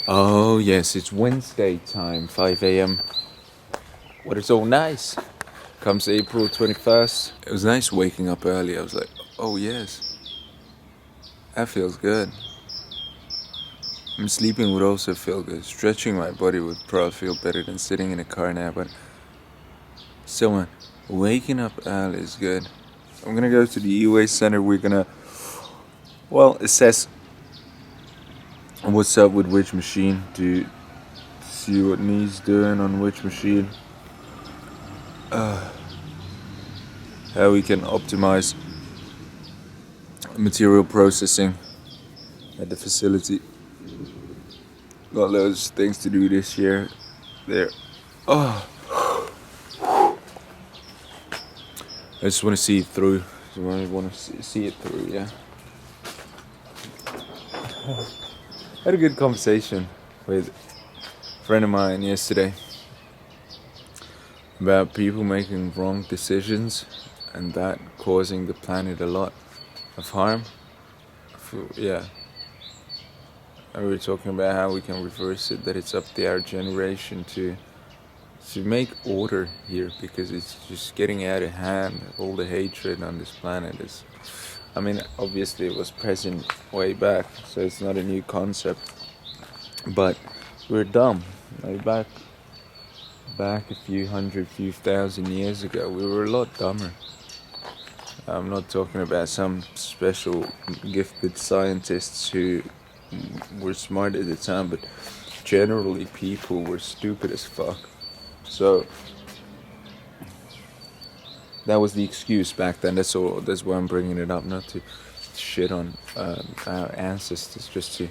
Oh yes, it's Wednesday time, 5 a.m. What is all nice. Comes April 21st. It was nice waking up early. I was like, oh yes, that feels good. Sleeping would also feel good. Stretching my body would probably feel better than sitting in a car now, but still, man, waking up early is good. I'm gonna go to the UA Center. We're gonna, assess what's up with which machine to see what needs doing on which machine. How we can optimize material processing at the facility. Got loads of things to do this year. There. Oh, I just want to see it through. I want to see it through, yeah. I had a good conversation with a friend of mine yesterday about people making wrong decisions and that causing the planet a lot of harm. Yeah. And we were talking about how we can reverse it, that it's up to our generation to make order here, because it's just getting out of hand. All the hatred on this planet is, I mean, obviously it was present way back, so it's not a new concept, but we're dumb. Like back a few thousand years ago, we were a lot dumber. I'm not talking about some special gifted scientists who were smart at the time, but generally people were stupid as fuck. So that was the excuse back then. That's all. That's why I'm bringing it up, not to shit on our ancestors, just to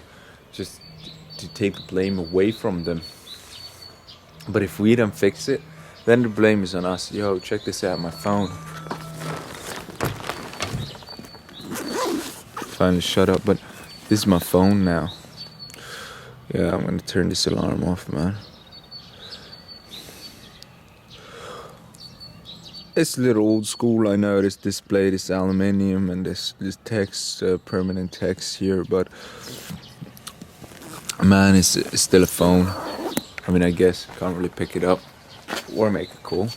take the blame away from them. But if we don't fix it, then the blame is on us. Yo, check this out, my phone. Finally shut up, but this is my phone now. Yeah, I'm gonna turn this alarm off, man. It's a little old school, I know. This display, this aluminium, and this text, permanent text here, but man, it's still a phone. I mean, I guess can't really pick it up or make a call.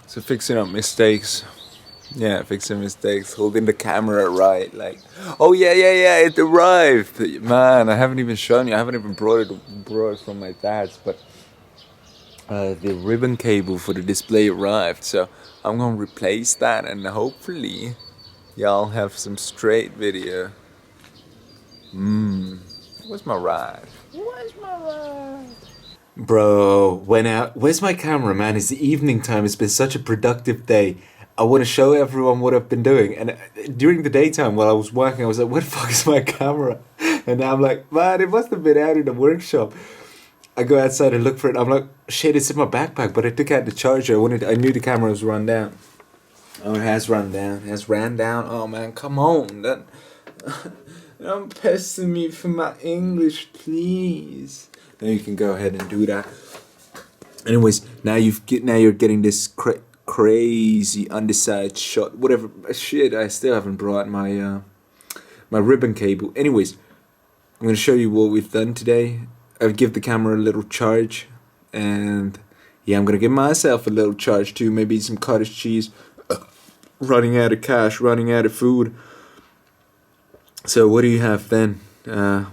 So fixing up mistakes. Yeah, fixing mistakes, holding the camera right, like, oh yeah, it arrived. Man, I haven't even shown you, I haven't even brought it from my dad's, but the ribbon cable for the display arrived, so I'm gonna replace that, and hopefully y'all have some straight video. Where's my ride? Bro, went out. Where's my camera, man? It's the evening time. It's been such a productive day. I want to show everyone what I've been doing. And during the daytime while I was working, I was like, where the fuck is my camera? And now I'm like, man, it must have been out in the workshop. I go outside and look for it. I'm like, shit, it's in my backpack. But I took out the charger. I knew the camera was run down. Oh, it has run down. It has ran down. Oh, man, come on. Don't pester me for my English, please. Then you can go ahead and do that. Anyways, now you're getting this crazy underside shot. Whatever shit, I still haven't brought my my ribbon cable. Anyways, I'm gonna show you what we've done today. I'll give the camera a little charge, and yeah, I'm gonna give myself a little charge too. Maybe some cottage cheese. Running out of cash, running out of food. So what do you have then?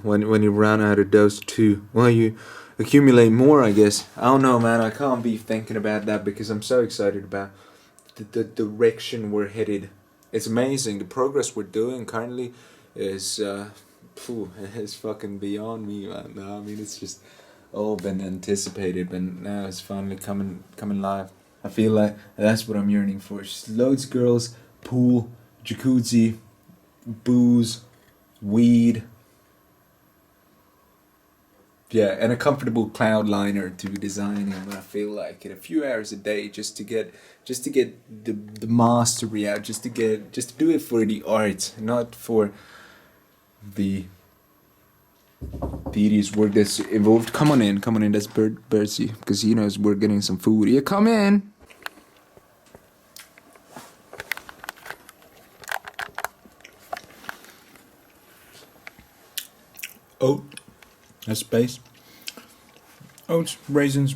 When you run out of those two? Well, you accumulate more, I guess. I don't know, man. I can't be thinking about that because I'm so excited about the direction we're headed. It's amazing. The progress we're doing currently is it's fucking beyond me, man. No, I mean, it's just all been anticipated, but now it's finally coming live. I feel like that's what I'm yearning for. Just loads of girls, pool, jacuzzi, booze, weed. Yeah, and a comfortable Cloudliner to be designing. I feel like it, a few hours a day just to get the mastery out, just to do it for the art, not for the tedious work that's involved. Come on in, that's Bertsy, because he knows we're getting some food. Yeah, come in. oat as base. Oats, raisins,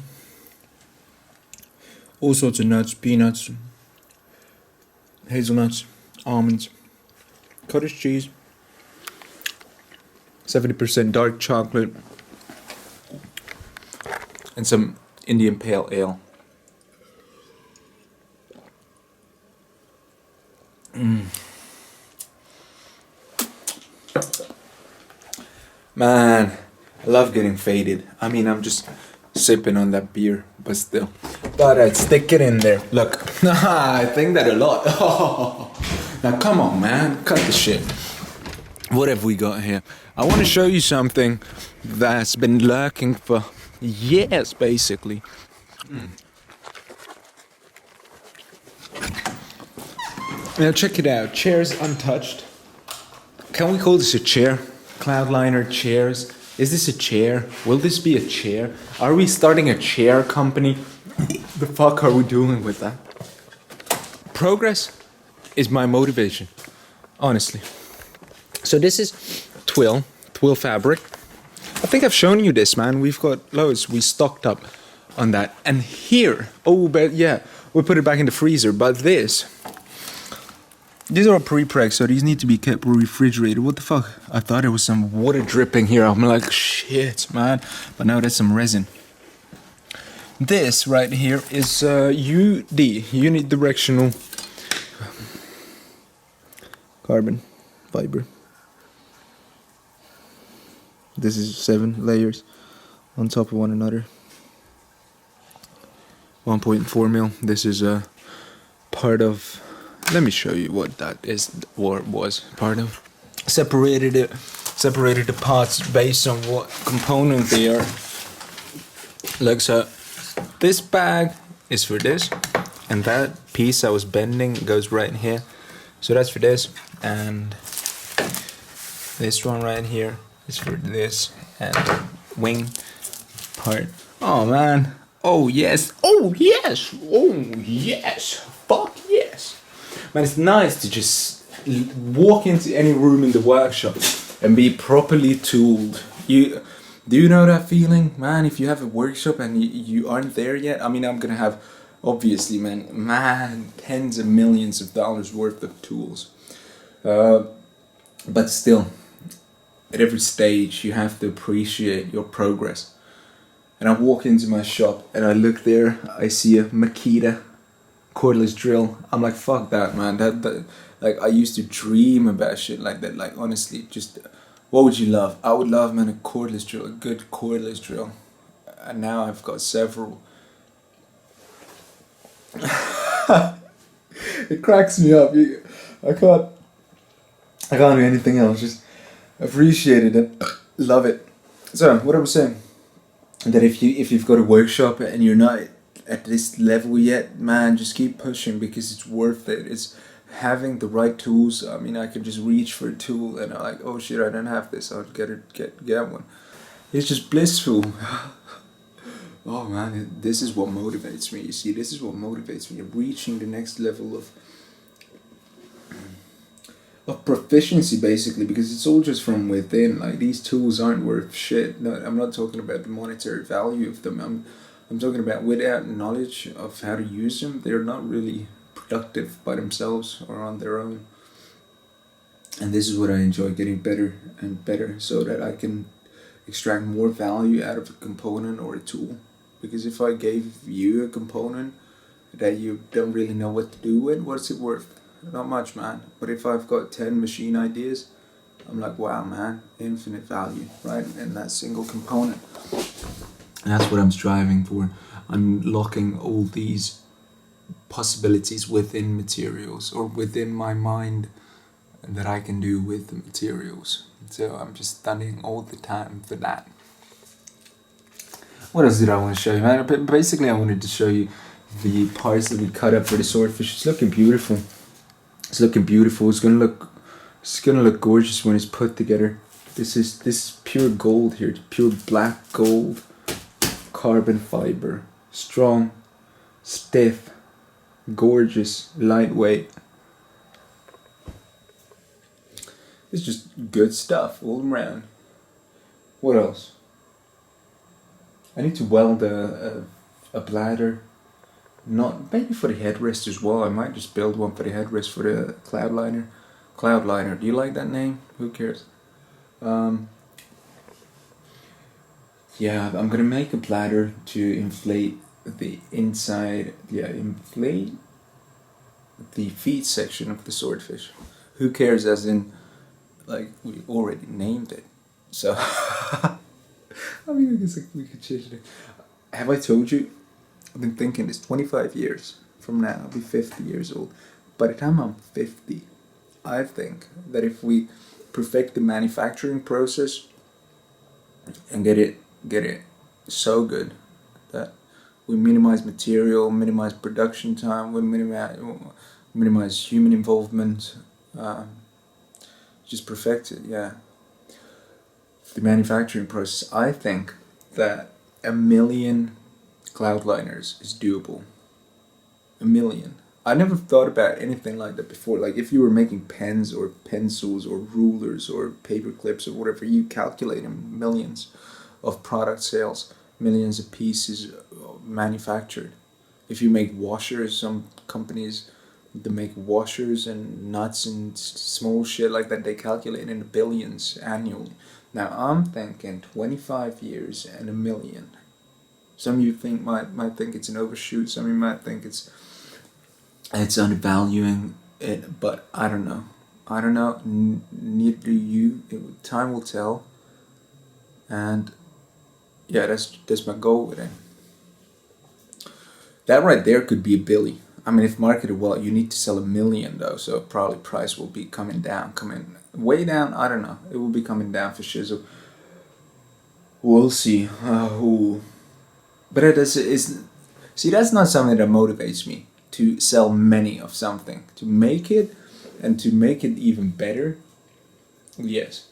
all sorts of nuts, peanuts, hazelnuts, almonds, cottage cheese, 70% dark chocolate, and some Indian Pale Ale. Man, I love getting faded. I mean, I'm just sipping on that beer, but still. But I'd stick it in there. Look, I think that a lot. Now come on, man, cut the shit. What have we got here? I want to show you something that's been lurking for years, basically. Now check it out. Chairs untouched. Can we call this a chair? Cloudliner chairs. Is this a chair? Will this be a chair? Are we starting a chair company? The fuck are we doing with that? Progress is my motivation, honestly. So this is twill fabric. I think I've shown you this, man. We've got loads. We stocked up on that. And here, oh, but yeah, we put it back in the freezer. But these are pre-preg, so these need to be kept refrigerated. What the fuck? I thought there was some water dripping here. I'm like, shit, man. But no, that's some resin. This right here is UD, unidirectional carbon fiber. This is 7 layers on top of one another. 1.4 mil. This is a part of. Let me show you what that is, or was part of. Separated the parts based on what component they are. Look, so this bag is for this, and that piece I was bending goes right in here. So that's for this, and this one right here is for this, and wing part. Oh man, oh yes, oh yes, oh yes, fuck yes. Man, it's nice to just walk into any room in the workshop and be properly tooled. Do you know that feeling, man? If you have a workshop and you aren't there yet, I mean, I'm gonna have, obviously, man, tens of millions of dollars worth of tools. But still, at every stage, you have to appreciate your progress. And I walk into my shop and I look there, I see a Makita cordless drill. I'm like, fuck that, man. That like, I used to dream about shit like that. Like, honestly, just what would you love? I would love, man, a cordless drill, a good cordless drill. And now I've got several. It cracks me up. I can't do anything else. Just appreciate it, love it. So what I was saying, that if you've got a workshop and you're not at this level yet, man, just keep pushing, because it's worth it. It's having the right tools. I mean, I could just reach for a tool and I'm like, oh shit, I don't have this, I'll get one. It's just blissful. Oh man, this is what motivates me. You see, this is what motivates me. Reaching the next level of proficiency, basically, because it's all just from within. Like, these tools aren't worth shit. No, I'm not talking about the monetary value of them. I'm talking about, without knowledge of how to use them, they're not really productive by themselves or on their own. And this is what I enjoy, getting better and better, so that I can extract more value out of a component or a tool. Because if I gave you a component that you don't really know what to do with, what's it worth? Not much, man. But if I've got 10 machine ideas, I'm like, wow, man, infinite value, right? In that single component. And that's what I'm striving for. Unlocking all these possibilities within materials, or within my mind, that I can do with the materials. So I'm just studying all the time for that. What else did I want to show you, man? Basically, I wanted to show you the parts that we cut up for the swordfish. It's looking beautiful. It's looking beautiful. It's gonna look gorgeous when it's put together. This is pure gold here. Pure black gold. Carbon fiber. Strong. Stiff. Gorgeous. Lightweight. It's just good stuff all around. What else? I need to weld a bladder. Not maybe for the headrest as well. I might just build one for the headrest for the Cloudliner. Cloudliner. Do you like that name? Who cares? Um, yeah, I'm gonna make a bladder to inflate the inside. Yeah, inflate the feet section of the swordfish. Who cares? As in, like we already named it. So I mean, I guess we could change it. Have I told you? I've been thinking this 25 years from now, I'll be 50 years old. By the time I'm 50, I think that if we perfect the manufacturing process and get it so good that we minimize material, minimize production time, we minimize human involvement, just perfect it, yeah. The manufacturing process, I think that 1,000,000 Cloudliners is doable. 1,000,000. I never thought about anything like that before. Like if you were making pens or pencils or rulers or paper clips or whatever, you calculate in millions of product sales, millions of pieces manufactured. If you make washers, some companies that make washers and nuts and small shit like that, they calculate in the billions annually. Now I'm thinking 25 years and 1,000,000. Some of you might think it's an overshoot. Some of you might think it's undervaluing it, but I don't know. I don't know. Neither do you. Time will tell. And yeah, that's my goal with it. That right there could be a billy. I mean, if marketed well, you need to sell 1,000,000 though, so probably price will be coming down, coming way down. I don't know. It will be coming down for shizzle. We'll see. Who? But it is. See, that's not something that motivates me to sell many of something. To make it and to make it even better, yes.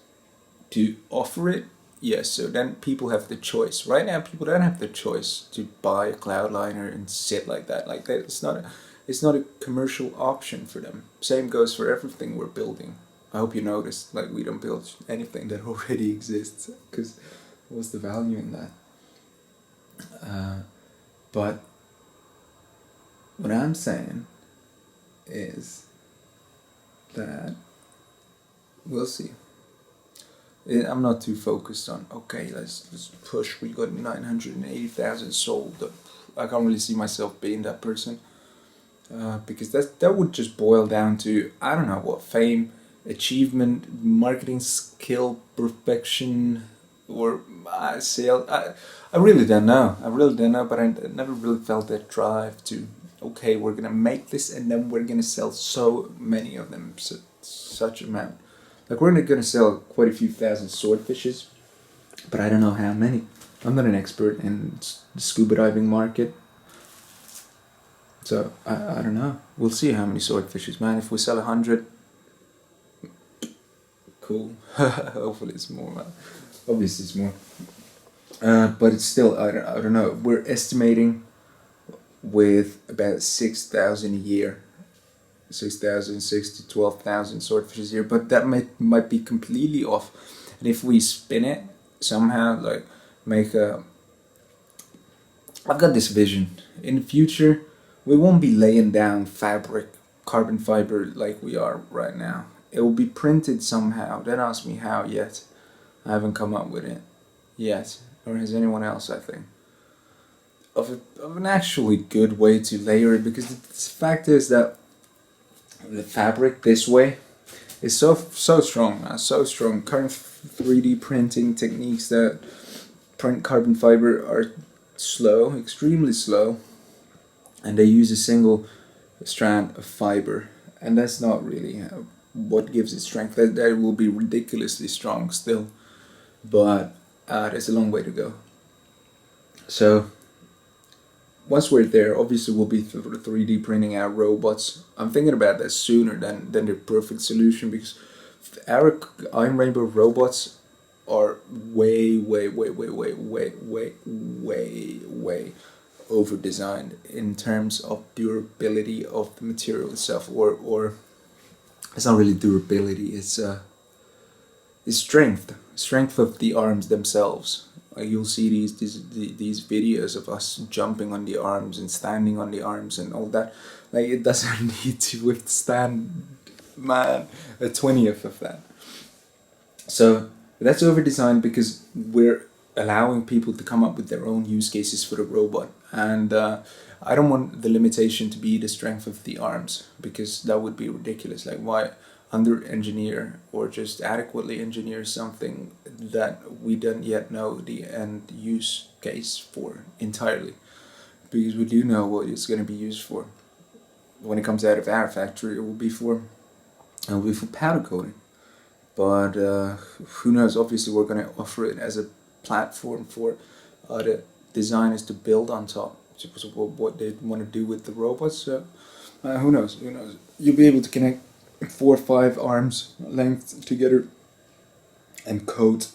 To offer it, yes. So then people have the choice. Right now, people don't have the choice to buy a Cloudliner and sit like that. Like that, it's not a commercial option for them. Same goes for everything we're building. I hope you noticed, like we don't build anything that already exists, because what's the value in that? But what I'm saying is that we'll see. I'm not too focused on okay. Let's push. We got 980,000 sold. I can't really see myself being that person, because that would just boil down to I don't know what fame, achievement, marketing skill, perfection, or sale. I really don't know. I really don't know. But I never really felt that drive to okay, we're gonna make this and then we're gonna sell so many of them, such amount. Like we're gonna sell quite a few thousand swordfishes, but I don't know how many. I'm not an expert in the scuba diving market, so I don't know. We'll see how many swordfishes, man. If we sell 100, cool. Hopefully it's more, man. Obviously it's more. But it's still I don't know. We're estimating with about 6,000 a year. 6,000, 6 to 12,000 swordfishes a year, but that might be completely off. And if we spin it somehow, like make a, I've got this vision. In the future, we won't be laying down fabric, carbon fiber like we are right now. It will be printed somehow. Don't ask me how yet. I haven't come up with it yet, or has anyone else? I think of an actually good way to layer it, because the fact is that the fabric this way is so strong, man, so strong. Current 3D printing techniques that print carbon fiber are slow, extremely slow, and they use a single strand of fiber, and that's not really what gives it strength. That will be ridiculously strong still, but there's a long way to go. So once we're there, obviously we'll be 3D printing our robots. I'm thinking about that sooner than the perfect solution, because our Iron Rainbow robots are way over designed in terms of durability of the material itself, or it's not really durability, it's strength. strength of the arms themselves. You'll see these videos of us jumping on the arms and standing on the arms and all that. Like, it doesn't need to withstand, man, a 20th of that. So that's over designed because we're allowing people to come up with their own use cases for the robot. And I don't want the limitation to be the strength of the arms, because that would be ridiculous. Like, why under engineer or just adequately engineer something that we don't yet know the end use case for entirely? Because we do know what it's going to be used for. When it comes out of our factory, it will be for powder coating. But who knows? Obviously, we're going to offer it as a platform for other designers to build on top, which is what they want to do with the robots. So who knows? Who knows? You'll be able to connect 4 or 5 arms length together and coat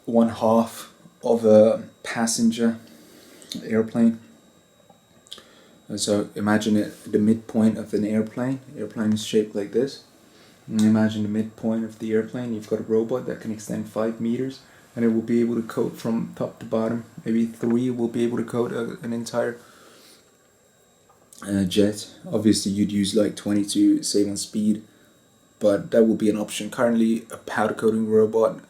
one half of a passenger airplane. So imagine it, the midpoint of an airplane. Airplane is shaped like this. And imagine the midpoint of the airplane. You've got a robot that can extend 5 meters, and it will be able to coat from top to bottom. Maybe 3 will be able to coat an entire jet. Obviously, you'd use like 20 to save on speed, but that will be an option. Currently, a powder coating robot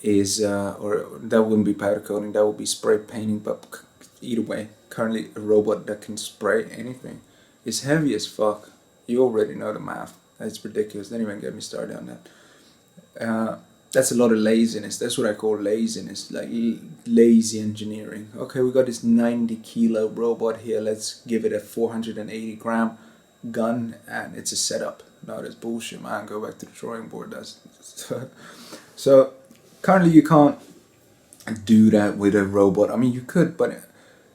is, or that wouldn't be powder coating, that would be spray painting, but either way, currently a robot that can spray anything is heavy as fuck. You already know the math. That's ridiculous. Don't even get me started on that. That's a lot of laziness. That's what I call laziness, like lazy engineering. Okay, we got this 90 kilo robot here. Let's give it a 480 gram gun, and it's a setup. No, that's bullshit, man. Go back to the drawing board. That's so. Currently, you can't do that with a robot. I mean, you could, but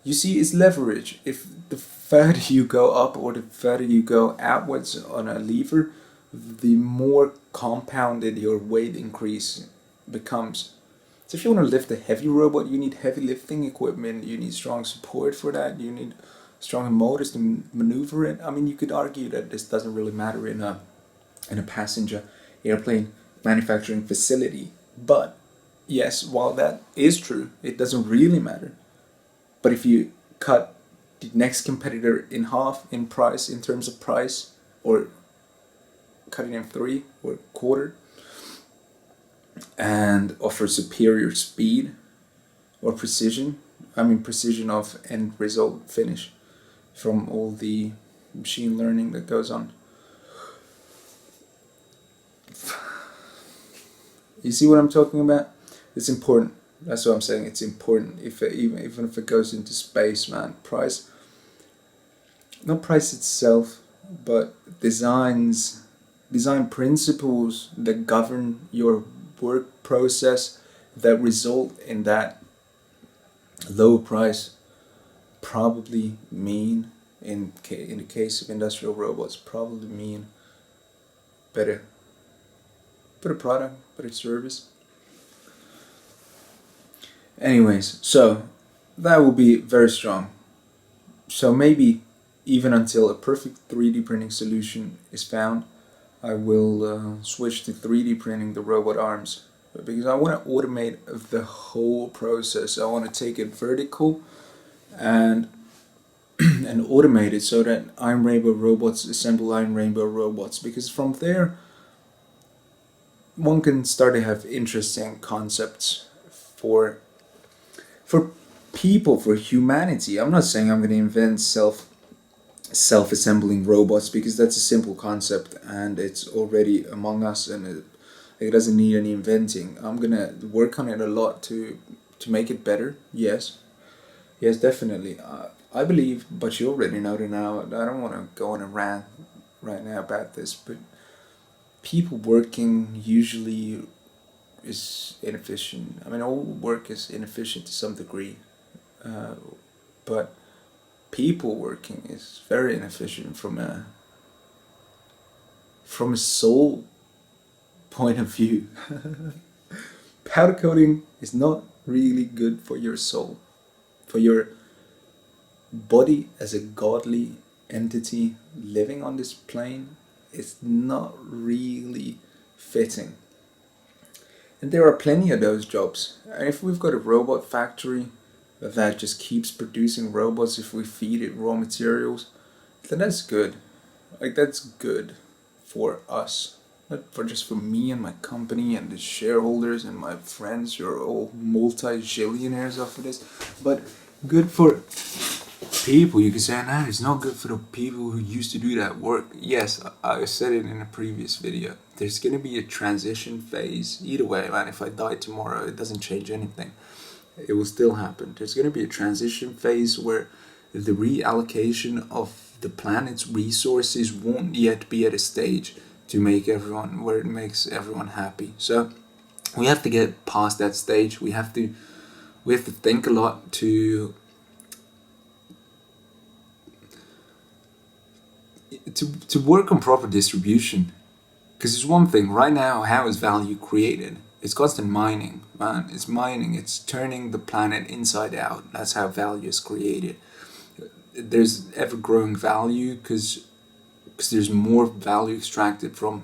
you see, it's leverage. If the further you go up or the further you go outwards on a lever, the more compounded your weight increase becomes. So if you want to lift a heavy robot, you need heavy lifting equipment, you need strong support for that, you need strong motors to maneuver it. I mean, you could argue that this doesn't really matter in a passenger airplane manufacturing facility. But yes, while that is true, it doesn't really matter. But if you cut the next competitor in half in price, in terms of price, or cutting in 3 or quarter, and offer superior speed or precision, I mean precision of end result finish from all the machine learning that goes on. You see what I'm talking about? It's important. That's what I'm saying. It's important. Even if it goes into space, man. Price, not price itself, but design principles that govern your work process that result in that low price probably mean, in the case of industrial robots, probably mean better product, better service. Anyways, so that will be very strong. So maybe even until a perfect 3D printing solution is found, I will switch to 3D printing the robot arms, because I want to automate the whole process. I want to take it vertical and and automate it so that Iron Rainbow robots assemble Iron Rainbow robots, because from there one can start to have interesting concepts for people, for humanity. I'm not saying I'm going to invent self-assembling robots, because that's a simple concept and it's already among us, and it doesn't need any inventing. I'm going to work on it a lot to make it better. Yes, definitely. I believe, but you already know that now. I don't want to go on a rant right now about this, but people working usually is inefficient. I mean, all work is inefficient to some degree, but people working is very inefficient from a soul point of view. Powder coating is not really good for your soul, for your body as a godly entity living on this plane. It's not really fitting. And there are plenty of those jobs. And if we've got a robot factory that just keeps producing robots, if we feed it raw materials, then that's good. Like, that's good for us. Not for just for me and my company and the shareholders and my friends who are all multi-zillionaires off of this, but good for people. You can say, nah, it's not good for the people who used to do that work. Yes, I said it in a previous video. There's going to be a transition phase. Either way, man, if I die tomorrow, it doesn't change anything. It will still happen. There's going to be a transition phase where the reallocation of the planet's resources won't yet be at a stage to make everyone, where it makes everyone happy. So we have to get past that stage. We have to think a lot to work on proper distribution. Because it's one thing right now, how is value created? It's constant mining, man. It's mining. It's turning the planet inside out. That's how value is created. There's ever growing value because there's more value extracted from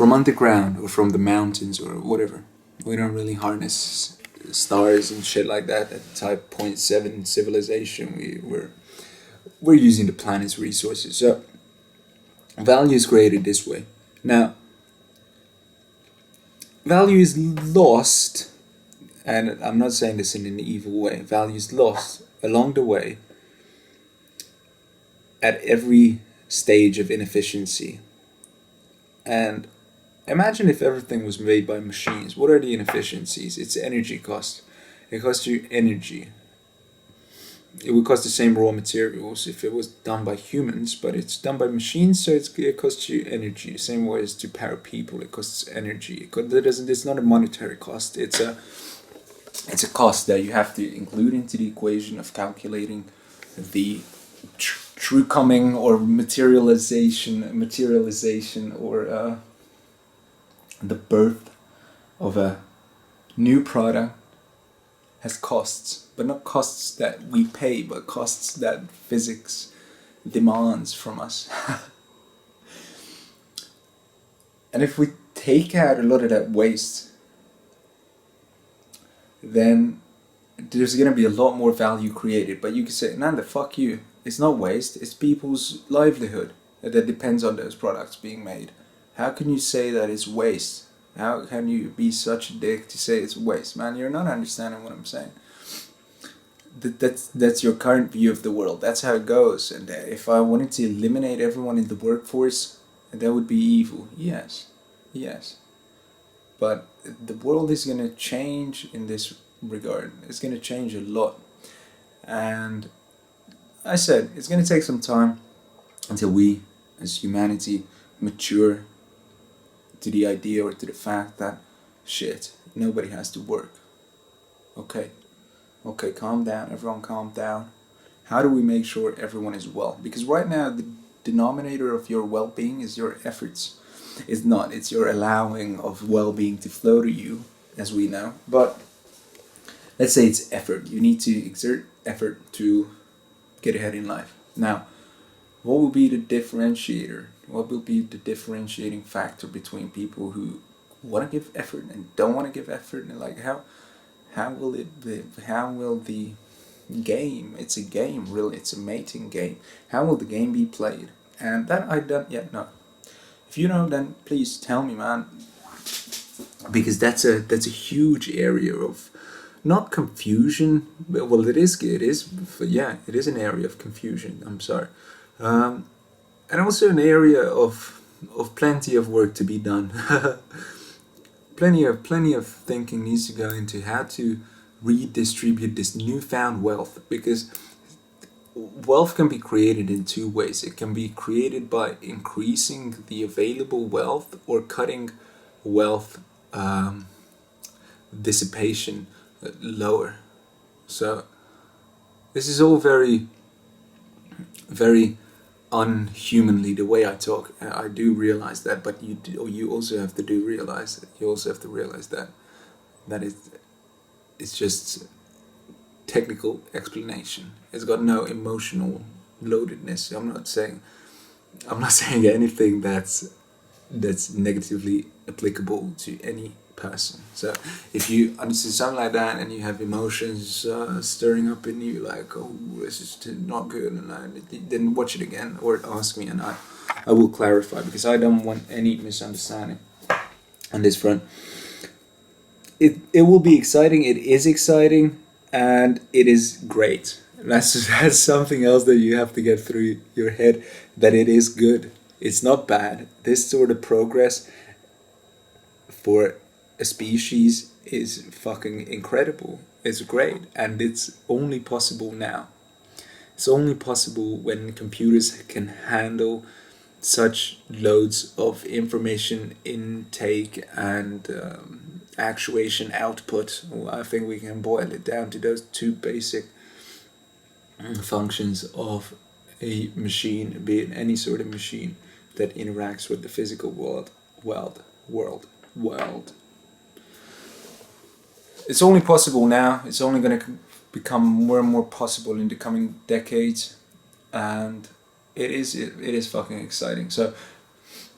underground or from the mountains or whatever. We don't really harness stars and shit like that at type 0.7 civilization. We're using the planet's resources. So value is created this way. Now, value is lost, and I'm not saying this in an evil way. Value is lost along the way at every stage of inefficiency. And imagine if everything was made by machines. What are the inefficiencies? It's energy cost. It costs you energy. It would cost the same raw materials if it was done by humans, but it's done by machines, so it costs you energy. The same way as to power people, it costs energy. It's not a monetary cost. It's a cost that you have to include into the equation of calculating the true coming or materialization or the birth of a new product has costs, but not costs that we pay, but costs that physics demands from us. And if we take out a lot of that waste, then there's going to be a lot more value created. But you can say, Nanda, fuck you. It's not waste, it's people's livelihood that depends on those products being made. How can you say that it's waste? How can you be such a dick to say it's waste? Man, you're not understanding what I'm saying. That's your current view of the world. That's how it goes. And if I wanted to eliminate everyone in the workforce, that would be evil. Yes. But the world is going to change in this regard. It's going to change a lot. And I said, it's going to take some time until we, as humanity, mature to the idea or to the fact that, shit, nobody has to work. Okay, calm down, everyone calm down. How do we make sure everyone is well? Because right now, the denominator of your well-being is your efforts. It's not, it's your allowing of well-being to flow to you, as we know. But let's say it's effort. You need to exert effort to get ahead in life. Now, what will be the differentiator? What will be the differentiating factor between people who want to give effort and don't want to give effort? And like, how will the game? It's a game, really. It's a mating game. How will the game be played? And that I don't yet know. If you know, then please tell me, man. Because that's a huge area of not confusion. Well, it is. Yeah, it is an area of confusion. I'm sorry. And also an area of plenty of work to be done. plenty of thinking needs to go into how to redistribute this newfound wealth, because wealth can be created in two ways. It can be created by increasing the available wealth or cutting wealth dissipation lower. So this is all very, very unhumanly the way I talk. I do realize that, but you also have to realize that it's just technical explanation. It's got no emotional loadedness. I'm not saying anything that's negatively applicable to any person. So if you understand something like that and you have emotions stirring up in you, like, oh, this is not good, and then watch it again or ask me, and I will clarify, because I don't want any misunderstanding on this front. It will be exciting. It is exciting, and it is great. That's something else that you have to get through your head, that it is good. It's not bad. This sort of progress for a species is fucking incredible. It's great, and it's only possible now. It's only possible when computers can handle such loads of information intake and actuation output. Well, I think we can boil it down to those two basic functions of a machine, be it any sort of machine that interacts with the physical world. It's only possible now. It's only going to become more and more possible in the coming decades, and it is fucking exciting. So,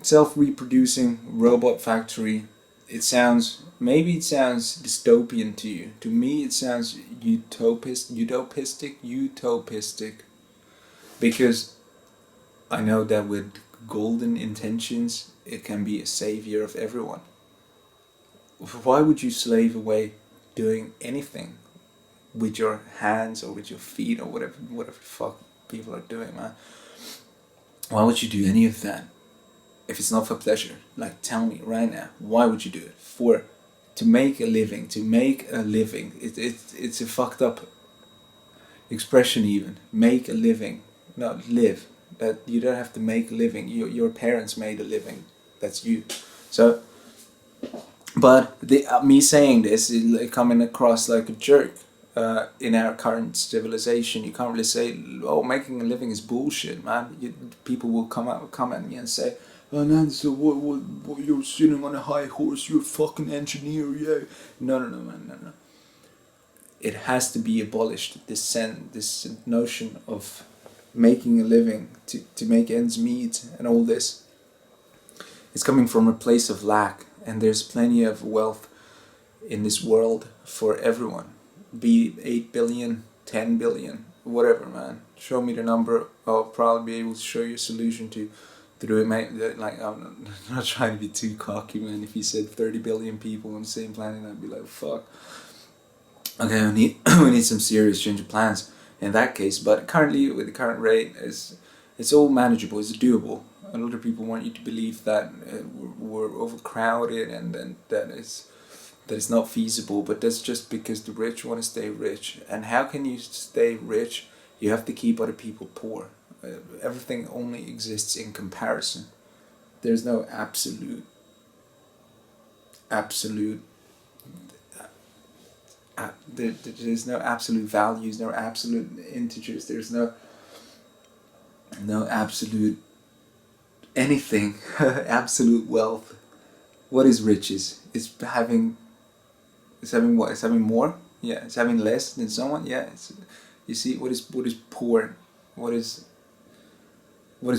self-reproducing robot factory. It sounds dystopian to you. To me, it sounds utopistic, because I know that with golden intentions, it can be a savior of everyone. Why would you slave away doing anything with your hands or with your feet or whatever the fuck people are doing, man? Why would you do any of that if it's not for pleasure? Like, tell me right now, why would you do it? To make a living. It's a fucked up expression even. Make a living, not live. That you don't have to make a living. Your parents made a living. That's you. So, but me saying this is coming across like a jerk. In our current civilization, you can't really say, "Oh, making a living is bullshit, man." People will come at me and say, "Oh, man, so what? You're sitting on a high horse. You're a fucking engineer, yeah." No, man, no. It has to be abolished. This notion of making a living to make ends meet and all this. It's coming from a place of lack, and there's plenty of wealth in this world for everyone. Be 8 billion, 10 billion, whatever, man. Show me the number. I'll probably be able to show you a solution to do it. Like, I'm not trying to be too cocky, man. If you said 30 billion people on the same planet, I'd be like, fuck. Okay, we need some serious change of plans in that case. But currently, with the current rate, it's all manageable. It's doable. A lot of people want you to believe that we're overcrowded and that it's not feasible, but that's just because the rich want to stay rich. And how can you stay rich? You have to keep other people poor. Everything only exists in comparison. There's no absolute there's no absolute values, no absolute integers. There's no absolute anything. Absolute wealth. What is riches? It's having what? It's having more? Yeah. It's having less than someone? Yeah. You see, what is poor? What is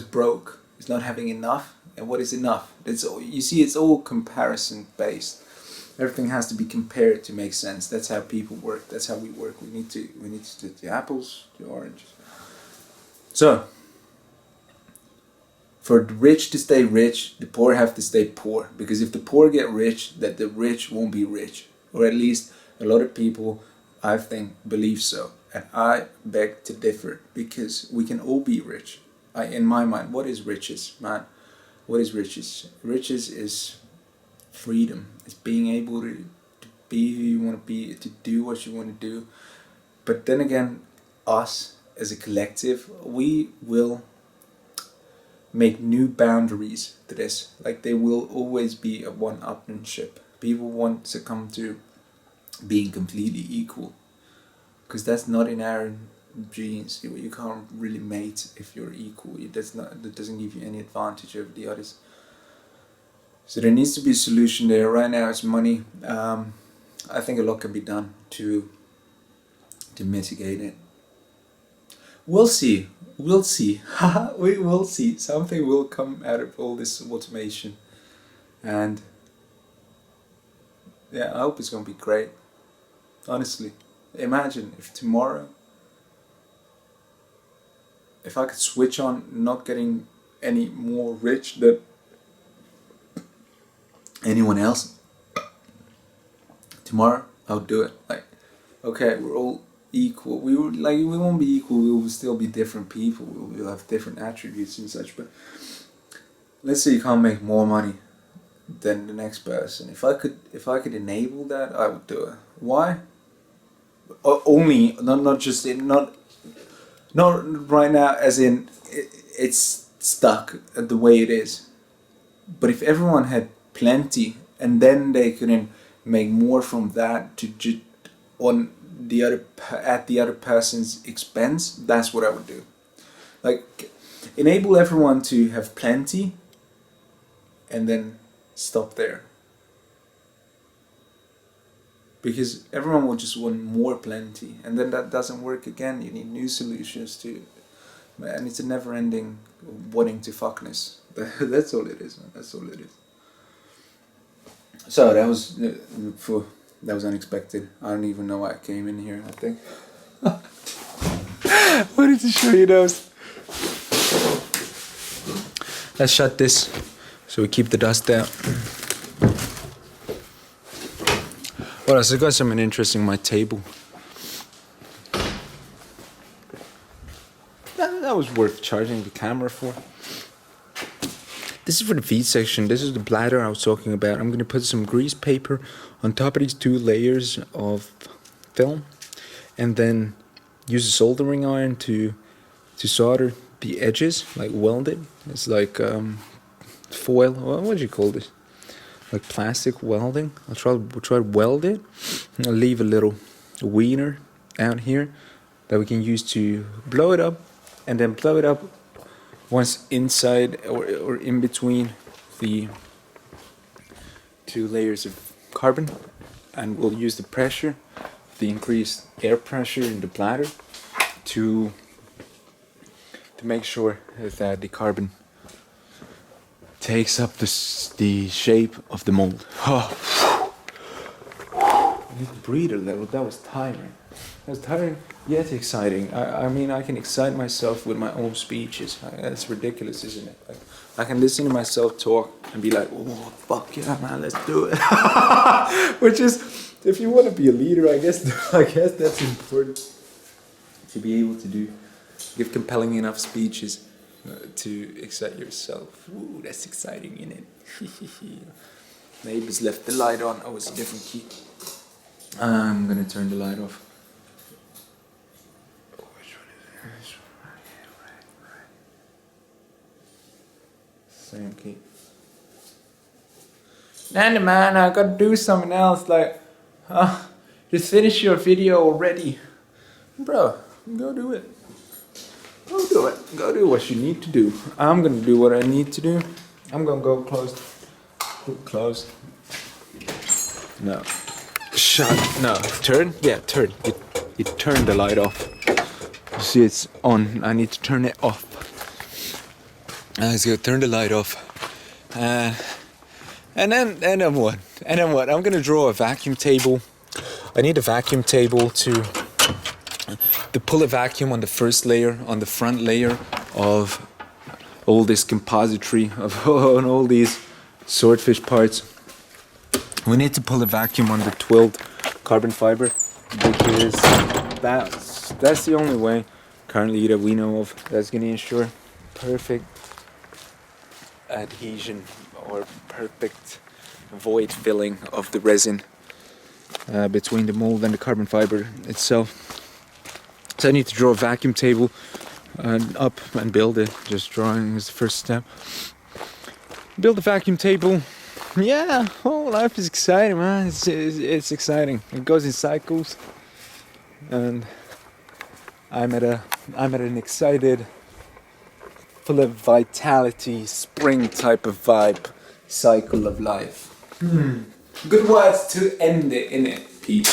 broke? It's not having enough. And what is enough? You see, it's all comparison based. Everything has to be compared to make sense. That's how people work. That's how we work. We need to take the apples, the oranges. So, for the rich to stay rich, the poor have to stay poor. Because if the poor get rich, that the rich won't be rich. Or at least a lot of people, I think, believe so. And I beg to differ, because we can all be rich. In my mind, what is riches, man? What is riches? Riches is freedom. It's being able to be who you want to be, to do what you want to do. But then again, us as a collective, we will make new boundaries to this. Like, there will always be a one-upmanship. People want to come to being completely equal, because that's not in our genes. You can't really mate if you're equal. That doesn't give you any advantage over the others. So there needs to be a solution there. Right now it's money. I think a lot can be done to mitigate it. We'll see. We will see. Something will come out of all this automation, and Yeah, I hope it's gonna be great. Honestly, imagine if tomorrow, if I could switch on not getting any more rich than anyone else. Tomorrow, I'll do it. Like, okay, we're all equal. We won't be equal. We will still be different people. We'll have different attributes and such. But let's say you can't make more money than the next person. If I could enable that, I would do it. Why? Only not just in not right now. As in, it's stuck the way it is. But if everyone had plenty, and then they couldn't make more from that to on the other at the other person's expense, that's what I would do. Like, enable everyone to have plenty, and then stop there. Because everyone will just want more plenty, and then that doesn't work again. You need new solutions to, and it's a never-ending wanting to fuckness. That's all it is, man. That's all it is. So that was unexpected. I don't even know why I came in here. I think. Wanted to show you those. Let's shut this so we keep the dust out. What else? I got something interesting on my table. That was worth charging the camera for. This is for the feed section. This is the bladder I was talking about. I'm going to put some grease paper on top of these 2 layers of film, and then use a soldering iron to solder the edges, like weld it. It's like foil. What do you call this? Like plastic welding. I'll try to weld it. I'll leave a little wiener out here that we can use to blow it up, and then blow it up once inside or in between the 2 layers of carbon, and we'll use the pressure, the increased air pressure in the bladder to make sure that the carbon takes up the shape of the mold. Oh. I need to breathe a little. That was tiring. That was tiring, yet exciting. I mean, I can excite myself with my own speeches. That's ridiculous, isn't it? Like, I can listen to myself talk and be like, oh, fuck yeah, man, let's do it. Which is, if you want to be a leader, I guess that's important. To be able to give compelling enough speeches to excite yourself. Ooh, that's exciting, isn't it? Neighbors left the light on. Oh, it's a different key. I'm gonna turn the light off. Which one is this? Right. Same key. Nanny man, I gotta do something else. Like, just finish your video already, bro. Go do it. Go do it. Go do what you need to do. I'm gonna do what I need to do. I'm gonna go close. No. Shut. No. Turn. Yeah, turn. You turn the light off. You see, it's on. I need to turn it off. Let's go turn the light off. And then what? I'm gonna draw a vacuum table. I need a vacuum table to pull a vacuum on the first layer, on the front layer of all this compository of on all these swordfish parts. We need to pull a vacuum on the twilled carbon fiber, because that's the only way currently that we know of that's going to ensure perfect adhesion or perfect void filling of the resin between the mold and the carbon fiber itself. So I need to draw a vacuum table and up and build it. Just drawing is the first step. Build a vacuum table. Yeah, oh, life is exciting, man. It's exciting. It goes in cycles, and I'm at an excited, full of vitality, spring type of vibe cycle of life. Good words to end it, innit, Pete?